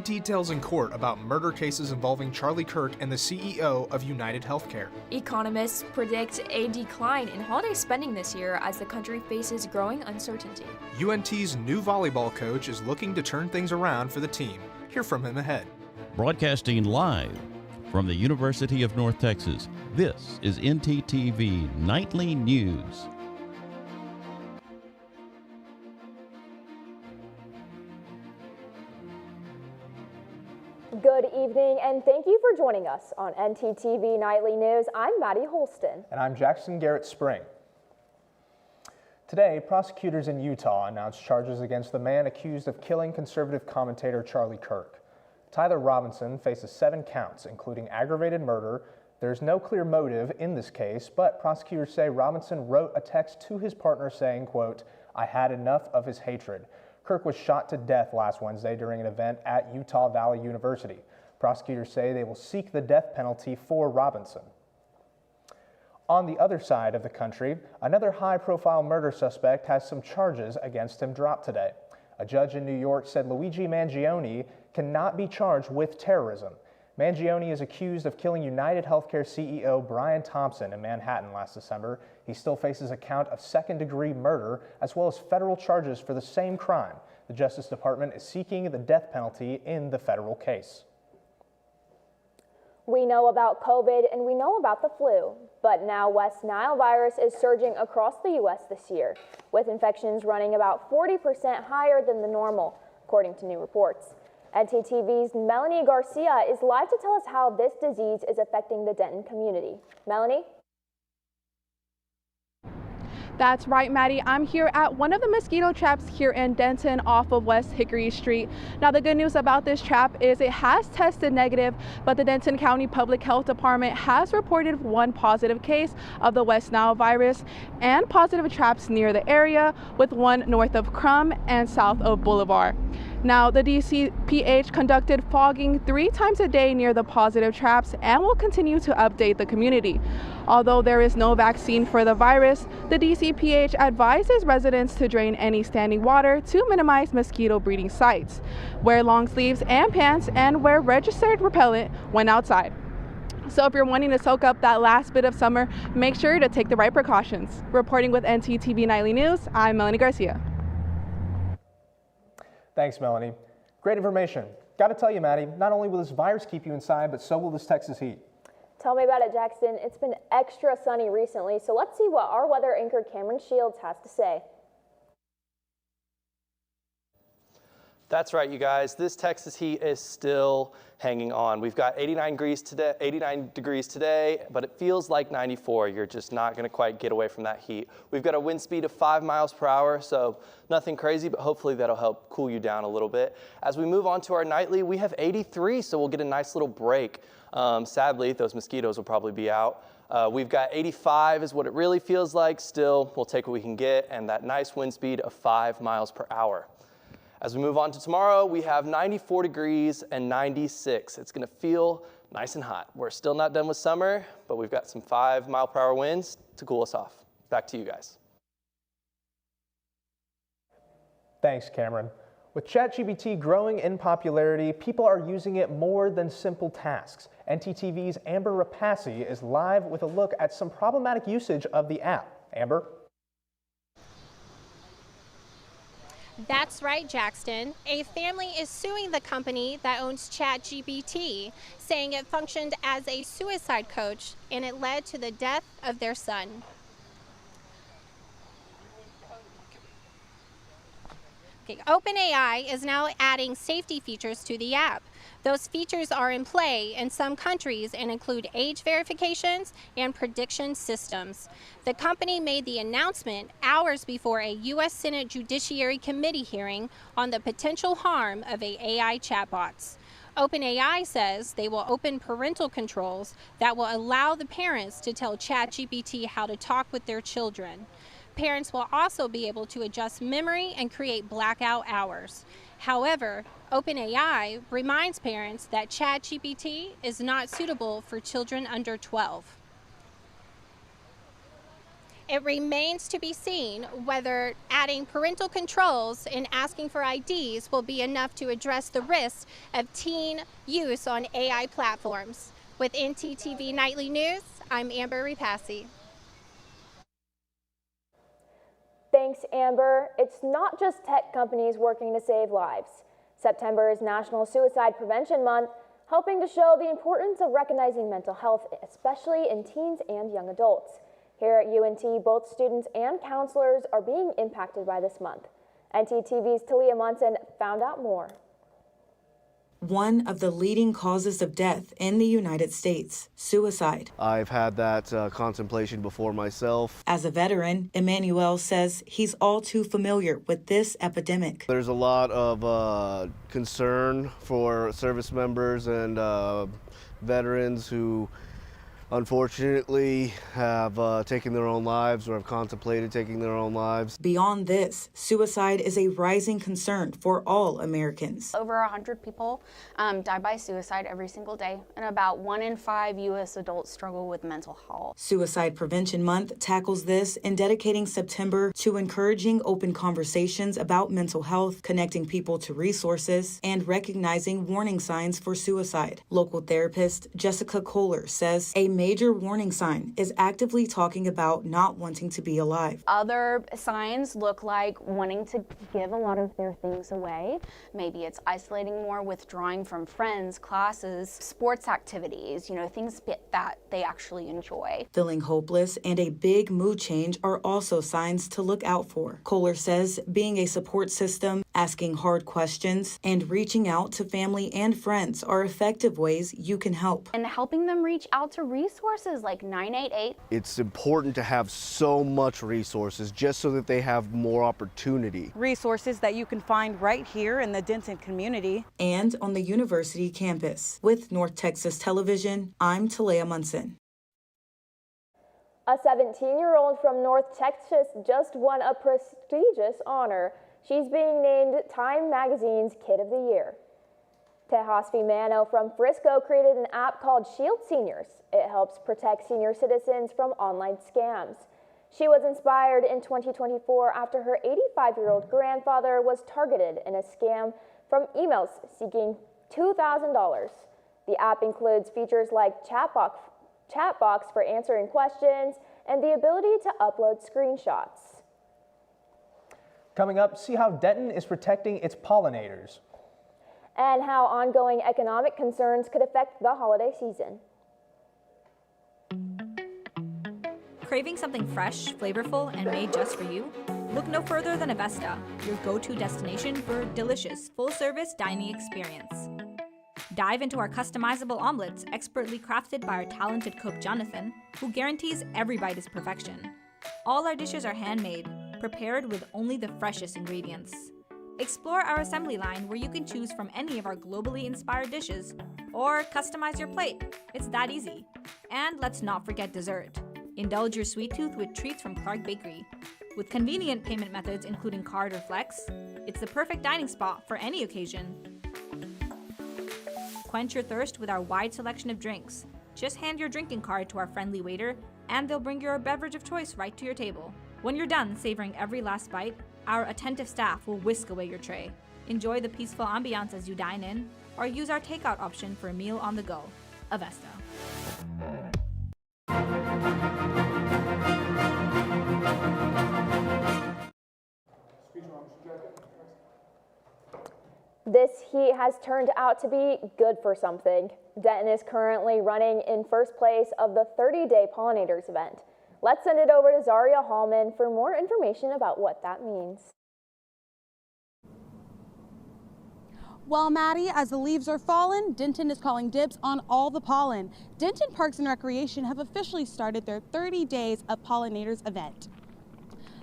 details in court about murder cases involving Charlie Kirk and the CEO of United Healthcare. Economists predict a decline in holiday spending this year as the country faces growing uncertainty. UNT's new volleyball coach is looking to turn things around for the team. Hear from him ahead. Broadcasting live from the University of North Texas, this is NTTV Nightly News. Good evening, and thank you for joining us on NTTV Nightly News. I'm Maddie Holston. And I'm Jackson Garrett Spring. Today, prosecutors in Utah announced charges against the man accused of killing conservative commentator Charlie Kirk. Tyler Robinson faces 7 counts, including aggravated murder. There's no clear motive in this case, but prosecutors say Robinson wrote a text to his partner saying, quote, "I had enough of his hatred." Kirk was shot to death last Wednesday during an event at Utah Valley University. Prosecutors say they will seek the death penalty for Robinson. On the other side of the country, another high-profile murder suspect has some charges against him dropped today. A judge in New York said Luigi Mangione cannot be charged with terrorism. Mangione is accused of killing United Healthcare CEO Brian Thompson in Manhattan last December. He still faces a count of second-degree murder as well as federal charges for the same crime. The Justice Department is seeking the death penalty in the federal case. We know about COVID and we know about the flu, but now West Nile virus is surging across the U.S. this year, with infections running about 40% higher than the normal, according to new reports. NTTV's Melanie Garcia is live to tell us how this disease is affecting the Denton community. Melanie? That's right, Maddie. I'm here at one of the mosquito traps here in Denton off of West Hickory Street. Now, the good news about this trap is it has tested negative, but the Denton County Public Health Department has reported 1 positive case of the West Nile virus and positive traps near the area, with 1 north of Crum and south of Boulevard. Now, the DCPH conducted fogging 3 times a day near the positive traps and will continue to update the community. Although there is no vaccine for the virus, the DCPH advises residents to drain any standing water to minimize mosquito breeding sites, wear long sleeves and pants, and wear registered repellent when outside. So if you're wanting to soak up that last bit of summer, make sure to take the right precautions. Reporting with NTTV Nightly News, I'm Melanie Garcia. Thanks, Melanie. Great information. Got to tell you, Maddie, not only will this virus keep you inside, but so will this Texas heat. Tell me about it, Jackson. It's been extra sunny recently, so let's see what our weather anchor Cameron Shields has to say. That's right, you guys. This Texas heat is still hanging on. We've got 89 degrees today, but it feels like 94. You're just not going to quite get away from that heat. We've got a wind speed of 5 miles per hour, so nothing crazy, but hopefully that'll help cool you down a little bit. As we move on to our nightly, we have 83, so we'll get a nice little break. Sadly, those mosquitoes will probably be out. We've got 85 is what it really feels like. Still, we'll take what we can get, and that nice wind speed of 5 miles per hour. As we move on to tomorrow, we have 94 degrees and 96. It's going to feel nice and hot. We're still not done with summer, but we've got some 5-mile-per-hour winds to cool us off. Back to you guys. Thanks, Cameron. With ChatGPT growing in popularity, people are using it more than simple tasks. NTTV's Amber Rapassi is live with a look at some problematic usage of the app. Amber? That's right, Jackson. A family is suing the company that owns ChatGPT, saying it functioned as a suicide coach and it led to the death of their son. OpenAI is now adding safety features to the app. Those features are in play in some countries and include age verifications and prediction systems. The company made the announcement hours before a U.S. Senate Judiciary Committee hearing on the potential harm of AI chatbots. OpenAI says they will open parental controls that will allow the parents to tell ChatGPT how to talk with their children. Parents will also be able to adjust memory and create blackout hours. However, OpenAI reminds parents that ChatGPT is not suitable for children under 12. It remains to be seen whether adding parental controls and asking for IDs will be enough to address the risk of teen use on AI platforms. With NTTV Nightly News, I'm Amber Repassi. Thanks, Amber. It's not just tech companies working to save lives. September is National Suicide Prevention Month, helping to show the importance of recognizing mental health, especially in teens and young adults. Here at UNT, both students and counselors are being impacted by this month. NTTV's Talia Munson found out more. One of the leading causes of death in the United States, suicide. I've had that contemplation before myself. As a veteran, Emmanuel says he's all too familiar with this epidemic. There's a lot of concern for service members and veterans who unfortunately have taken their own lives or have contemplated taking their own lives. Beyond this, suicide is a rising concern for all Americans. Over 100 people die by suicide every single day, and about 1 in 5 U.S. adults struggle with mental health. Suicide Prevention Month tackles this in dedicating September to encouraging open conversations about mental health, connecting people to resources, and recognizing warning signs for suicide. Local therapist Jessica Kohler says a major warning sign is actively talking about not wanting to be alive. Other signs look like wanting to give a lot of their things away. Maybe it's isolating more, withdrawing from friends, classes, sports activities, things that they actually enjoy. Feeling hopeless and a big mood change are also signs to look out for. Kohler says being a support system, asking hard questions, and reaching out to family and friends are effective ways you can help. And helping them reach out to resources like 988. It's important to have so much resources just so that they have more opportunity. Resources that you can find right here in the Denton community. And on the university campus. With North Texas Television, I'm Talia Munson. A 17-year-old from North Texas just won a prestigious honor. She's being named Time Magazine's Kid of the Year. Tejas Vimano from Frisco created an app called Shield Seniors. It helps protect senior citizens from online scams. She was inspired in 2024 after her 85-year-old grandfather was targeted in a scam from emails seeking $2,000. The app includes features like chat box for answering questions and the ability to upload screenshots. Coming up, see how Denton is protecting its pollinators. And how ongoing economic concerns could affect the holiday season. Craving something fresh, flavorful, and made just for you? Look no further than Avesta, your go-to destination for a delicious, full-service dining experience. Dive into our customizable omelets, expertly crafted by our talented cook Jonathan, who guarantees every bite is perfection. All our dishes are handmade, prepared with only the freshest ingredients. Explore our assembly line where you can choose from any of our globally inspired dishes or customize your plate. It's that easy. And let's not forget dessert. Indulge your sweet tooth with treats from Clark Bakery. With convenient payment methods including card or flex, it's the perfect dining spot for any occasion. Quench your thirst with our wide selection of drinks. Just hand your drinking card to our friendly waiter and they'll bring your beverage of choice right to your table. When you're done savoring every last bite, our attentive staff will whisk away your tray. Enjoy the peaceful ambiance as you dine in, or use our takeout option for a meal on the go. Avesta. This heat has turned out to be good for something. Denton is currently running in first place of the 30-day Pollinators event. Let's send it over to Zaria Hallman for more information about what that means. Well, Maddie, as the leaves are falling, Denton is calling dibs on all the pollen. Denton Parks and Recreation have officially started their 30 Days of Pollinators event.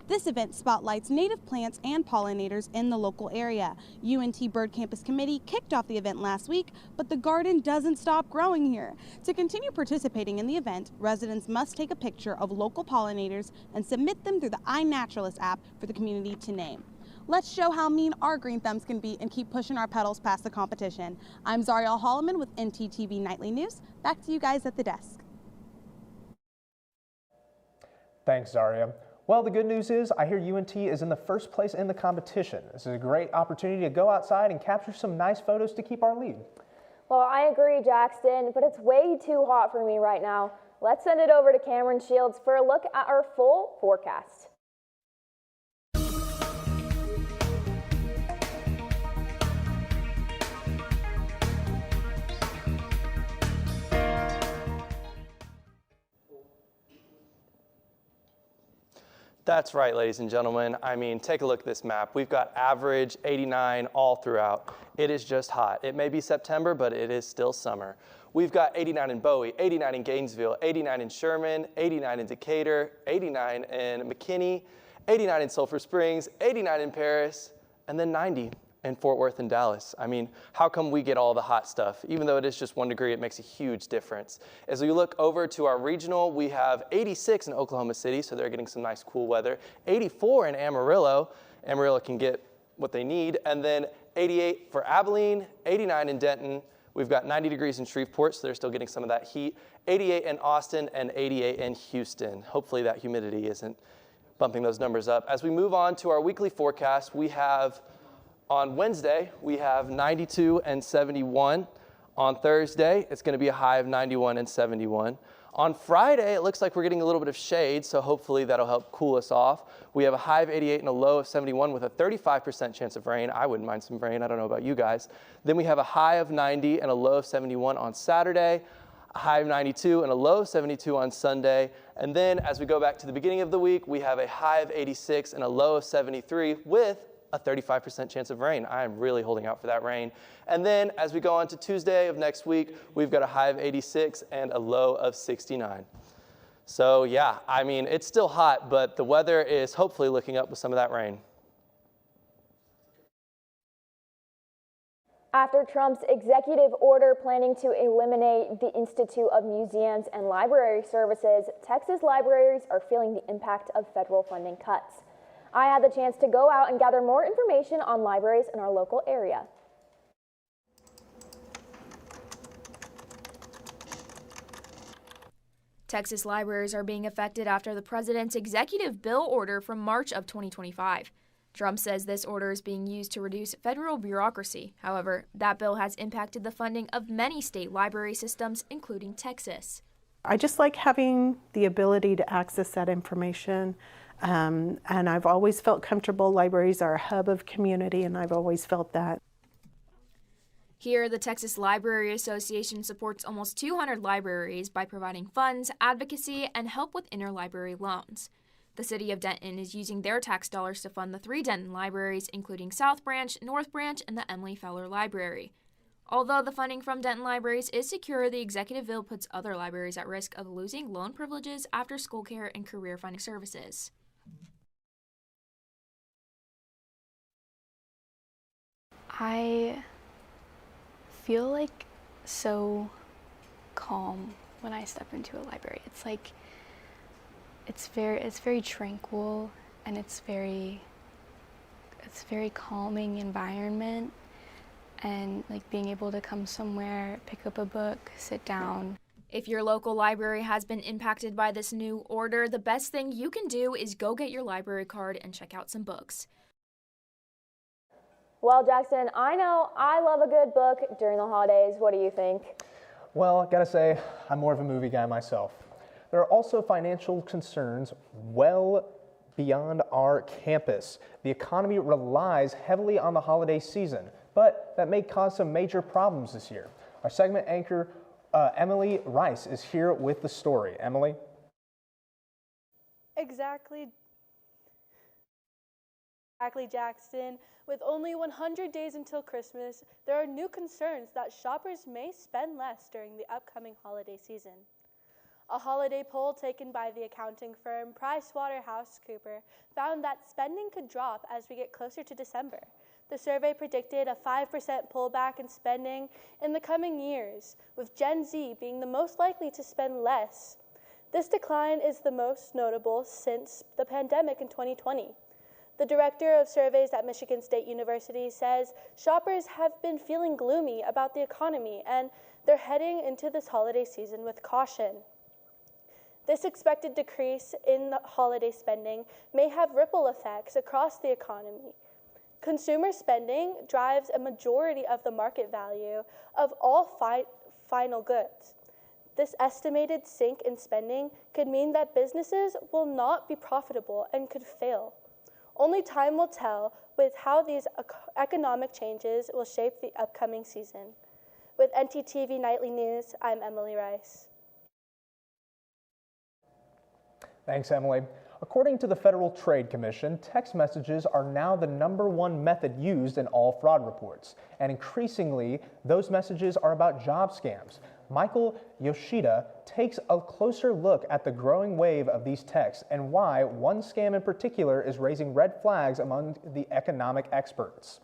This event spotlights native plants and pollinators in the local area. UNT Bird Campus Committee kicked off the event last week, but the garden doesn't stop growing here. To continue participating in the event, residents must take a picture of local pollinators and submit them through the iNaturalist app for the community to name. Let's show how mean our green thumbs can be and keep pushing our petals past the competition. I'm Zariel Holloman with NTTV Nightly News. Back to you guys at the desk. Thanks, Zaria. Well, the good news is I hear UNT is in the first place in the competition. This is a great opportunity to go outside and capture some nice photos to keep our lead. Well, I agree, Jackson, but it's way too hot for me right now. Let's send it over to Cameron Shields for a look at our full forecast. That's right, ladies and gentlemen. I mean, take a look at this map. We've got average 89 all throughout. It is just hot. It may be September, but it is still summer. We've got 89 in Bowie, 89 in Gainesville, 89 in Sherman, 89 in Decatur, 89 in McKinney, 89 in Sulphur Springs, 89 in Paris, and then 90 in Fort Worth and Dallas. I mean, how come we get all the hot stuff? Even though it is just 1 degree, it makes a huge difference. As we look over to our regional, we have 86 in Oklahoma City, so they're getting some nice cool weather. 84 in Amarillo. Amarillo can get what they need. And then 88 for Abilene, 89 in Denton. We've got 90 degrees in Shreveport, so they're still getting some of that heat. 88 in Austin and 88 in Houston. Hopefully that humidity isn't bumping those numbers up. As we move on to our weekly forecast, we have on Wednesday, we have 92 and 71. On Thursday, it's going to be a high of 91 and 71. On Friday, it looks like we're getting a little bit of shade, so hopefully that'll help cool us off. We have a high of 88 and a low of 71 with a 35% chance of rain. I wouldn't mind some rain. I don't know about you guys. Then we have a high of 90 and a low of 71 on Saturday, a high of 92 and a low of 72 on Sunday. And then as we go back to the beginning of the week, we have a high of 86 and a low of 73 with a 35% chance of rain. I am really holding out for that rain. And then as we go on to Tuesday of next week, we've got a high of 86 and a low of 69. So yeah, I mean, it's still hot, but the weather is hopefully looking up with some of that rain. After Trump's executive order planning to eliminate the Institute of Museums and Library Services, Texas libraries are feeling the impact of federal funding cuts. I had the chance to go out and gather more information on libraries in our local area. Texas libraries are being affected after the president's executive bill order from March of 2025. Trump says this order is being used to reduce federal bureaucracy. However, that bill has impacted the funding of many state library systems, including Texas. I just like having the ability to access that information. And I've always felt comfortable. Libraries are a hub of community, and I've always felt that. Here, the Texas Library Association supports almost 200 libraries by providing funds, advocacy, and help with interlibrary loans. The city of Denton is using their tax dollars to fund the 3 Denton libraries, including South Branch, North Branch, and the Emily Fowler Library. Although the funding from Denton libraries is secure, the executive bill puts other libraries at risk of losing loan privileges, after-school care, and career funding services. I feel like so calm when I step into a library. It's like it's very tranquil, and it's very calming environment, and like being able to come somewhere, pick up a book, sit down. If your local library has been impacted by this new order, the best thing you can do is go get your library card and check out some books. Well, Jackson, I know I love a good book during the holidays. What do you think? Well, I gotta say, I'm more of a movie guy myself. There are also financial concerns well beyond our campus. The economy relies heavily on the holiday season, but that may cause some major problems this year. Our segment anchor, Emily Rice, is here with the story. Emily? Exactly, Jackson. With only 100 days until Christmas, there are new concerns that shoppers may spend less during the upcoming holiday season. A holiday poll taken by the accounting firm PricewaterhouseCoopers found that spending could drop as we get closer to December. The survey predicted a 5% pullback in spending in the coming years, with Gen Z being the most likely to spend less. This decline is the most notable since the pandemic in 2020. The director of surveys at Michigan State University says shoppers have been feeling gloomy about the economy, and they're heading into this holiday season with caution. This expected decrease in the holiday spending may have ripple effects across the economy. Consumer spending drives a majority of the market value of all final goods. This estimated sink in spending could mean that businesses will not be profitable and could fail. Only time will tell with how these economic changes will shape the upcoming season. With NTTV Nightly News, I'm Emily Rice. Thanks, Emily. According to the Federal Trade Commission, text messages are now the #1 method used in all fraud reports. And increasingly, those messages are about job scams. Michael Yoshida takes a closer look at the growing wave of these texts and why one scam in particular is raising red flags among the economic experts.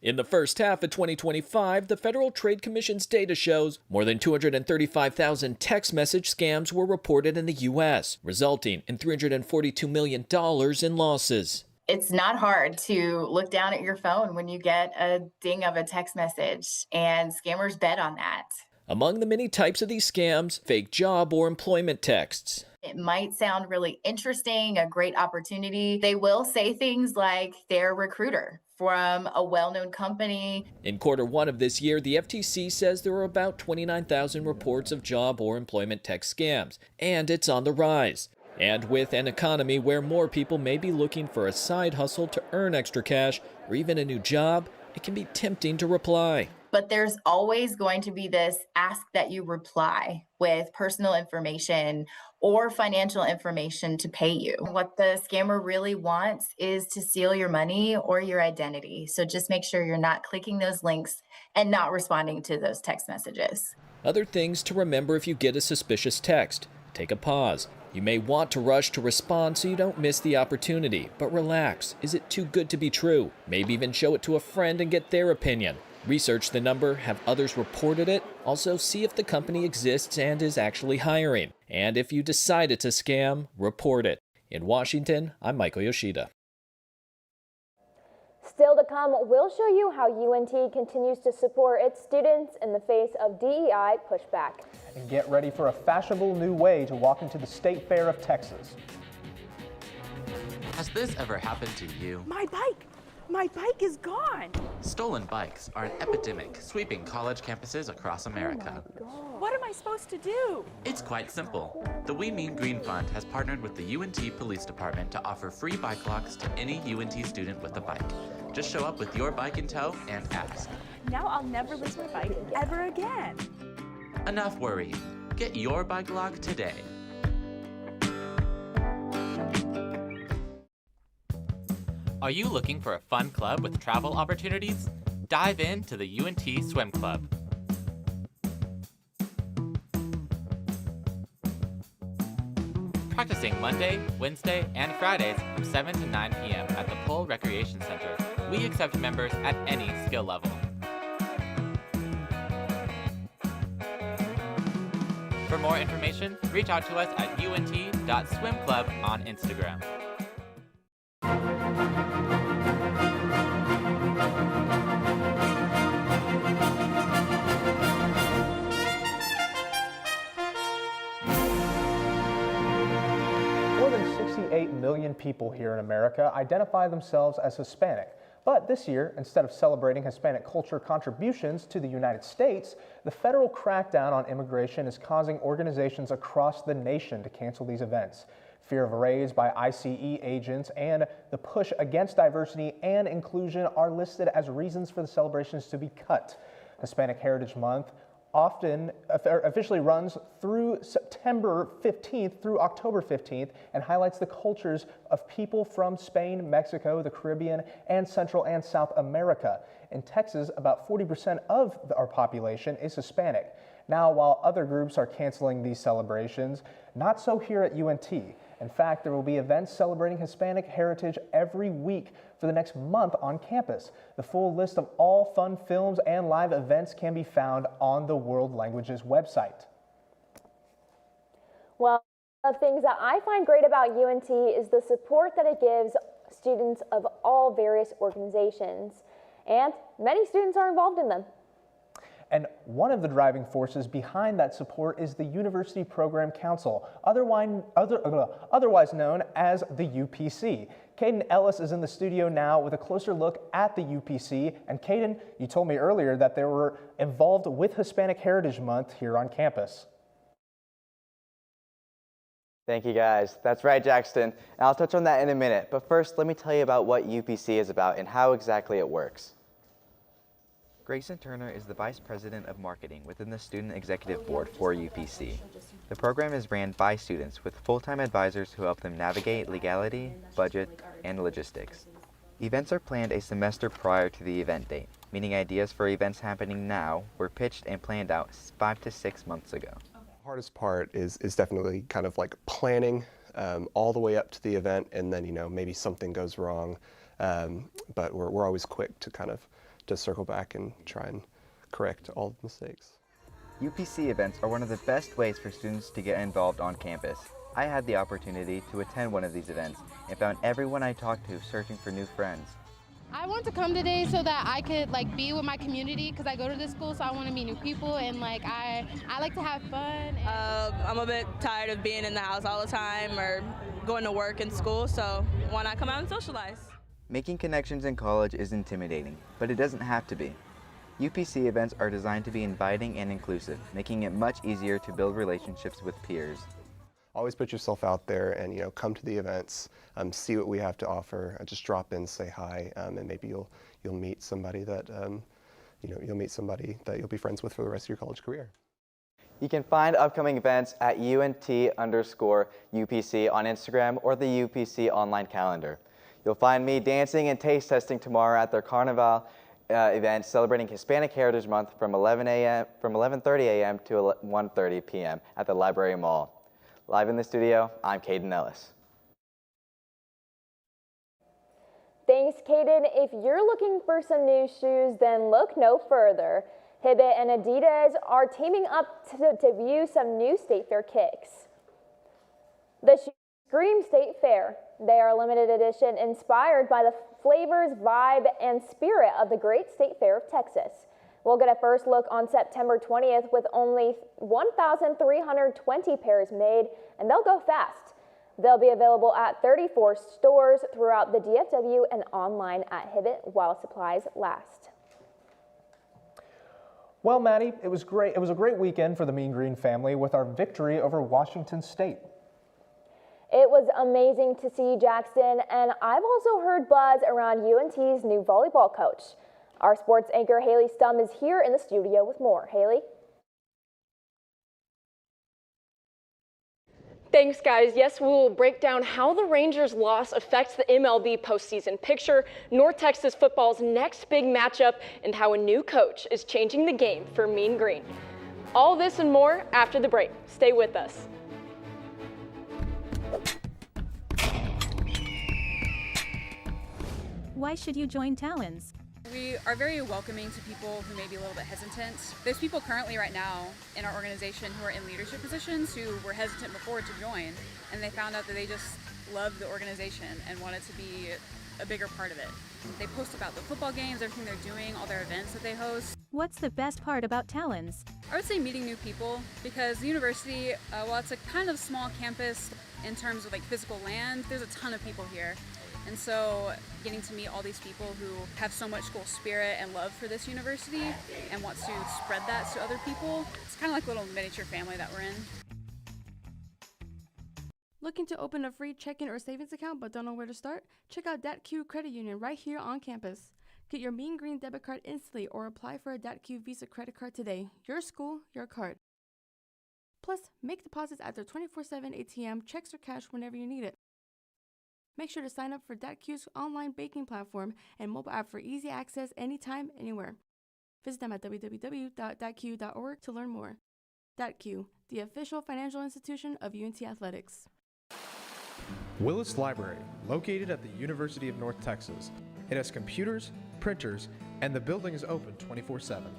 In the first half of 2025, the Federal Trade Commission's data shows more than 235,000 text message scams were reported in the U.S., resulting in $342 million in losses. It's not hard to look down at your phone when you get a ding of a text message, and scammers bet on that. Among the many types of these scams, fake job or employment texts. It might sound really interesting, a great opportunity. They will say things like they're a recruiter from a well-known company. In Q1 of this year, the FTC says there were about 29,000 reports of job or employment text scams, and it's on the rise. And with an economy where more people may be looking for a side hustle to earn extra cash or even a new job, it can be tempting to reply. But there's always going to be this ask that you reply with personal information or financial information to pay you. What the scammer really wants is to steal your money or your identity. So just make sure you're not clicking those links and not responding to those text messages. Other things to remember if you get a suspicious text. Take a pause. You may want to rush to respond so you don't miss the opportunity, but relax. Is it too good to be true? Maybe even show it to a friend and get their opinion. Research the number, have others reported it. Also, see if the company exists and is actually hiring. And if you decide it's a scam, report it. In Washington, I'm Michael Yoshida. Still to come, we'll show you how UNT continues to support its students in the face of DEI pushback. And get ready for a fashionable new way to walk into the State Fair of Texas. Has this ever happened to you? My bike! My bike is gone! Stolen bikes are an epidemic sweeping college campuses across America. What am I supposed to do? It's quite simple. The We Mean Green Fund has partnered with the UNT Police Department to offer free bike locks to any UNT student with a bike. Just show up with your bike in tow and ask. Now I'll never lose my bike ever again. Enough worrying. Get your bike lock today. Are you looking for a fun club with travel opportunities? Dive into the UNT Swim Club. Practicing Monday, Wednesday, and Fridays from 7 to 9 p.m. at the Pole Recreation Center. We accept members at any skill level. For more information, reach out to us at unt.swimclub on Instagram. More than 68 million people here in America identify themselves as Hispanic. But this year, instead of celebrating Hispanic culture contributions to the United States, the federal crackdown on immigration is causing organizations across the nation to cancel these events. Fear of raids by ICE agents and the push against diversity and inclusion are listed as reasons for the celebrations to be cut. Hispanic Heritage Month officially runs through September 15th through October 15th and highlights the cultures of people from Spain, Mexico, the Caribbean, and Central and South America. In Texas, about 40% of our population is Hispanic. Now, while other groups are canceling these celebrations, not so here at UNT. In fact, there will be events celebrating Hispanic heritage every week for the next month on campus. The full list of all fun films and live events can be found on the World Languages website. Well, one of the things that I find great about UNT is the support that it gives students of all various organizations, and many students are involved in them. And one of the driving forces behind that support is the University Program Council, otherwise known as the UPC. Caden Ellis is in the studio now with a closer look at the UPC. And Caden, you told me earlier that they were involved with Hispanic Heritage Month here on campus. Thank you guys. That's right, Jackson. And I'll touch on that in a minute. But first, let me tell you about what UPC is about and how exactly it works. Grayson Turner is the Vice President of Marketing within the Student Executive Board for UPC. The program is ran by students with full-time advisors who help them navigate legality, budget, and logistics. Events are planned a semester prior to the event date, meaning ideas for events happening now were pitched and planned out 5 to 6 months ago. The hardest part is definitely kind of like planning all the way up to the event, and then maybe something goes wrong, but we're always quick to kind of to circle back and try and correct all the mistakes. UPC events are one of the best ways for students to get involved on campus. I had the opportunity to attend one of these events and found everyone I talked to searching for new friends. I want to come today so that I could be with my community, because I go to this school, so I want to meet new people, and I like to have fun. I'm a bit tired of being in the house all the time or going to work and school, so why not come out and socialize? Making connections in college is intimidating, but it doesn't have to be. UPC events are designed to be inviting and inclusive, making it much easier to build relationships with peers. Always put yourself out there and come to the events, see what we have to offer. Just drop in, say hi, and maybe you'll meet somebody that you'll be friends with for the rest of your college career. You can find upcoming events at UNT_UPC on Instagram or the UPC online calendar. You'll find me dancing and taste testing tomorrow at their Carnival event celebrating Hispanic Heritage Month from 11:30 a.m. to 1:30 p.m. at the Library Mall. Live in the studio, I'm Caden Ellis. Thanks, Caden. If you're looking for some new shoes, then look no further. Hibbett and Adidas are teaming up to view some new State Fair kicks. The shoes scream State Fair. They are limited edition, inspired by the flavors, vibe, and spirit of the Great State Fair of Texas. We'll get a first look on September 20th with only 1,320 pairs made, and they'll go fast. They'll be available at 34 stores throughout the DFW and online at Hibbett while supplies last. Well, Maddie, it was great. It was a great weekend for the Mean Green family with our victory over Washington State. It was amazing to see Jackson, and I've also heard buzz around UNT's new volleyball coach. Our sports anchor Haley Stum is here in the studio with more. Haley? Thanks, guys. Yes, we will break down how the Rangers' loss affects the MLB postseason picture, North Texas football's next big matchup, and how a new coach is changing the game for Mean Green. All this and more after the break. Stay with us. Why should you join Talons? We are very welcoming to people who may be a little bit hesitant. There's people currently right now in our organization who are in leadership positions who were hesitant before to join, and they found out that they just loved the organization and wanted to be a bigger part of it. They post about the football games, everything they're doing, all their events that they host. What's the best part about Talons? I would say meeting new people, because the university, while it's a kind of small campus in terms of physical land, there's a ton of people here. And so getting to meet all these people who have so much school spirit and love for this university and want to spread that to other people, it's kind of like a little miniature family that we're in. Looking to open a free checking or savings account but don't know where to start? Check out DatQ Credit Union right here on campus. Get your Mean Green debit card instantly or apply for a DatQ Visa credit card today. Your school, your card. Plus, make deposits at their 24/7 ATM, checks or cash whenever you need it. Make sure to sign up for DatQ's online banking platform and mobile app for easy access anytime, anywhere. Visit them at www.datq.org to learn more. DatQ, the official financial institution of UNT Athletics. Willis Library, located at the University of North Texas. It has computers, printers, and the building is open 24/7.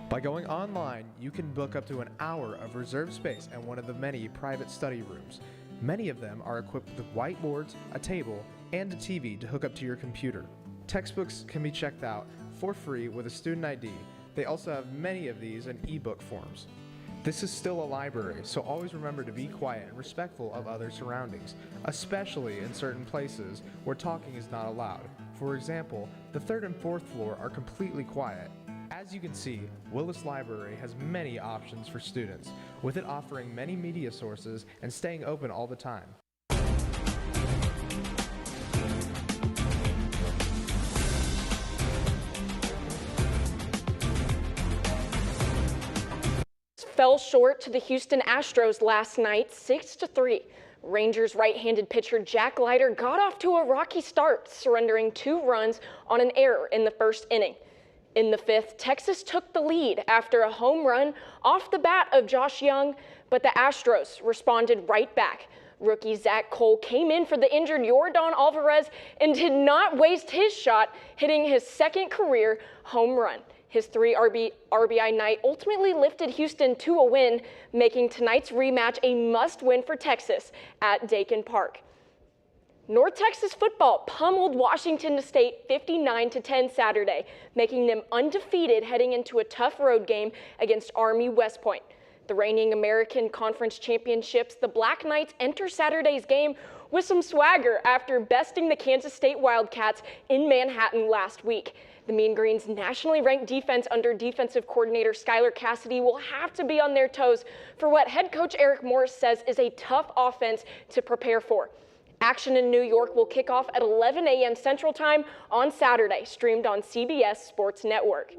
By going online, you can book up to an hour of reserved space at one of the many private study rooms. Many of them are equipped with whiteboards, a table, and a TV to hook up to your computer. Textbooks can be checked out for free with a student ID. They also have many of these in ebook forms. This is still a library, so always remember to be quiet and respectful of other surroundings, especially in certain places where talking is not allowed. For example, the 3rd and 4th floor are completely quiet. As you can see, Willis Library has many options for students, with it offering many media sources and staying open all the time. Fell short to the Houston Astros last night, 6-3. Rangers right-handed pitcher Jack Leiter got off to a rocky start, surrendering 2 runs on an error in the first inning. In the 5th, Texas took the lead after a home run off the bat of Josh Young, but the Astros responded right back. Rookie Zach Cole came in for the injured Yordan Alvarez and did not waste his shot, hitting his 2nd career home run. His 3 RBI night ultimately lifted Houston to a win, making tonight's rematch a must-win for Texas at Dakin Park. North Texas football pummeled Washington State 59-10 Saturday, making them undefeated heading into a tough road game against Army West Point. The reigning American Conference Championships, the Black Knights enter Saturday's game with some swagger after besting the Kansas State Wildcats in Manhattan last week. The Mean Green's nationally ranked defense under defensive coordinator Skylar Cassidy will have to be on their toes for what head coach Eric Morris says is a tough offense to prepare for. Action in New York will kick off at 11 a.m. Central Time on Saturday, streamed on CBS Sports Network.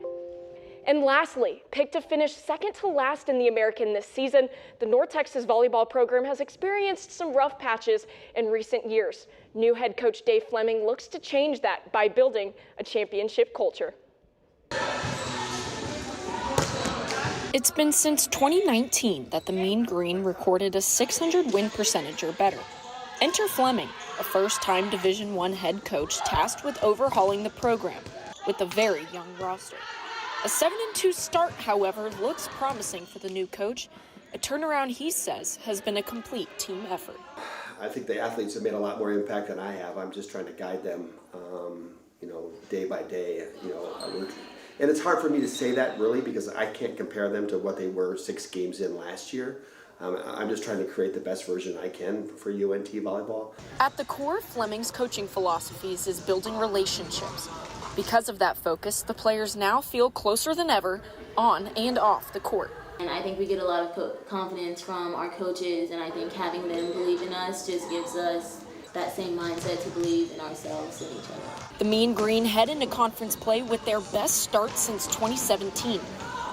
And lastly, picked to finish second to last in the American this season, the North Texas volleyball program has experienced some rough patches in recent years. New head coach Dave Fleming looks to change that by building a championship culture. It's been since 2019 that the Mean Green recorded a 600 win percentage or better. Enter Fleming, a first-time Division I head coach tasked with overhauling the program with a very young roster. A 7-2 start, however, looks promising for the new coach. A turnaround, he says, has been a complete team effort. I think the athletes have made a lot more impact than I have. I'm just trying to guide them, day by day. And it's hard for me to say that really because I can't compare them to what they were 6 games in last year. I'm just trying to create the best version I can for UNT volleyball. At the core of Fleming's coaching philosophies is building relationships. Because of that focus, the players now feel closer than ever on and off the court. And I think we get a lot of confidence from our coaches, and I think having them believe in us just gives us that same mindset to believe in ourselves and each other. The Mean Green head into conference play with their best start since 2017.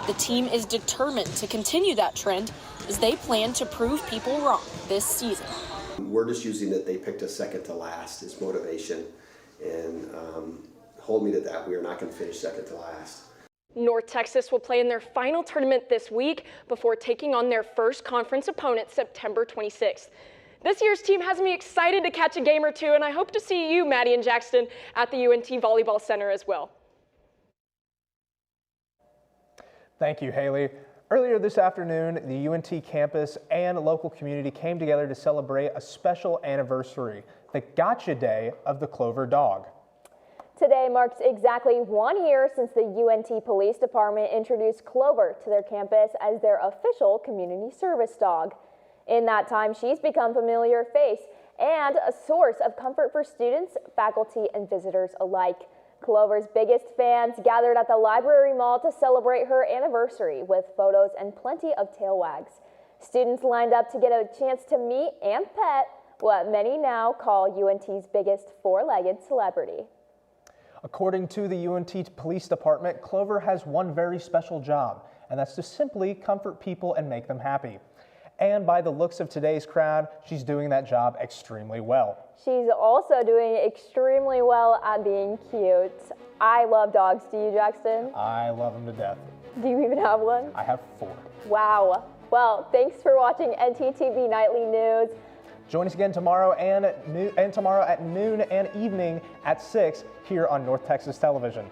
The team is determined to continue that trend as they plan to prove people wrong this season. We're just using that they picked us second to last as motivation and hold me to that. We are not going to finish second to last. North Texas will play in their final tournament this week before taking on their first conference opponent September 26th. This year's team has me excited to catch a game or two, and I hope to see you, Maddie and Jackson, at the UNT Volleyball Center as well. Thank you, Haley. Earlier this afternoon, the UNT campus and local community came together to celebrate a special anniversary, the Gotcha Day of the Clover Dog. Today marks exactly 1 year since the UNT Police Department introduced Clover to their campus as their official community service dog. In that time, she's become a familiar face and a source of comfort for students, faculty, and visitors alike. Clover's biggest fans gathered at the Library Mall to celebrate her anniversary with photos and plenty of tail wags. Students lined up to get a chance to meet and pet what many now call UNT's biggest four-legged celebrity. According to the UNT Police Department, Clover has one very special job, and that's to simply comfort people and make them happy. And by the looks of today's crowd, she's doing that job extremely well. She's also doing extremely well at being cute. I love dogs. Do you, Jackson? I love them to death. Do you even have one? I have 4. Wow. Well, thanks for watching NTTV Nightly News. Join us again tomorrow at noon and evening at 6 here on North Texas Television.